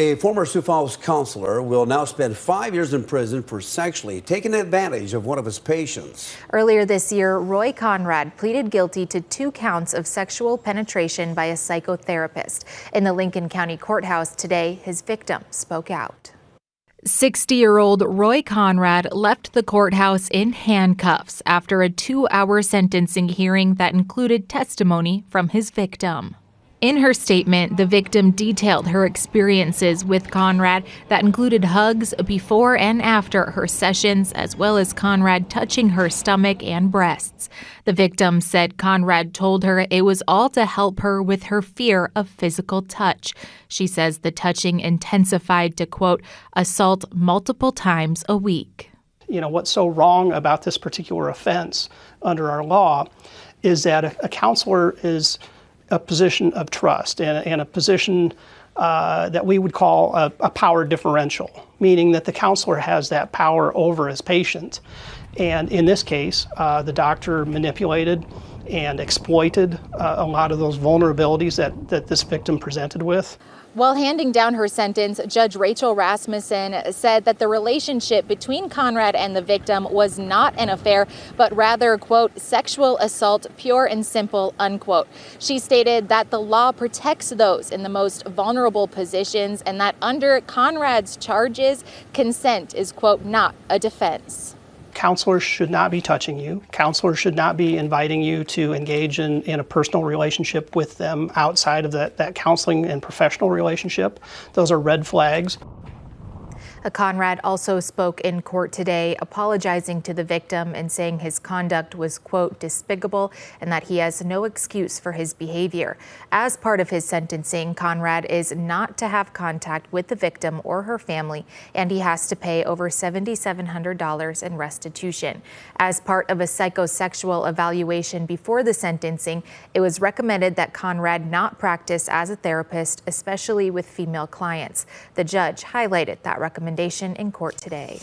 A former Sioux Falls counselor will now spend 5 years in prison for sexually taking advantage of one of his patients. Earlier this year, Roy Conrad pleaded guilty to 2 counts of sexual penetration by a psychotherapist. In the Lincoln County Courthouse today, his victim spoke out. 60-year-old Roy Conrad left the courthouse in handcuffs after a 2-hour sentencing hearing that included testimony from his victim. In her statement, the victim detailed her experiences with Conrad that included hugs before and after her sessions, as well as Conrad touching her stomach and breasts. The victim said Conrad told her it was all to help her with her fear of physical touch. She says the touching intensified to, quote, assault multiple times a week. You know, what's so wrong about this particular offense under our law is that a counselor is a position of trust and a position that we would call a power differential, meaning that the counselor has that power over his patient. And in this case, the doctor manipulated and exploited a lot of those vulnerabilities that this victim presented with. While handing down her sentence, Judge Rachel Rasmussen said that the relationship between Conrad and the victim was not an affair, but rather, quote, sexual assault, pure and simple, unquote. She stated that the law protects those in the most vulnerable positions and that under Conrad's charges, consent is, quote, not a defense. Counselors should not be touching you. Counselors should not be inviting you to engage in a personal relationship with them outside of that counseling and professional relationship. Those are red flags. Conrad also spoke in court today, apologizing to the victim and saying his conduct was, quote, despicable and that he has no excuse for his behavior. As part of his sentencing, Conrad is not to have contact with the victim or her family, and he has to pay over $7,700 in restitution. As part of a psychosexual evaluation before the sentencing, it was recommended that Conrad not practice as a therapist, especially with female clients. The judge highlighted that recommendation in court today.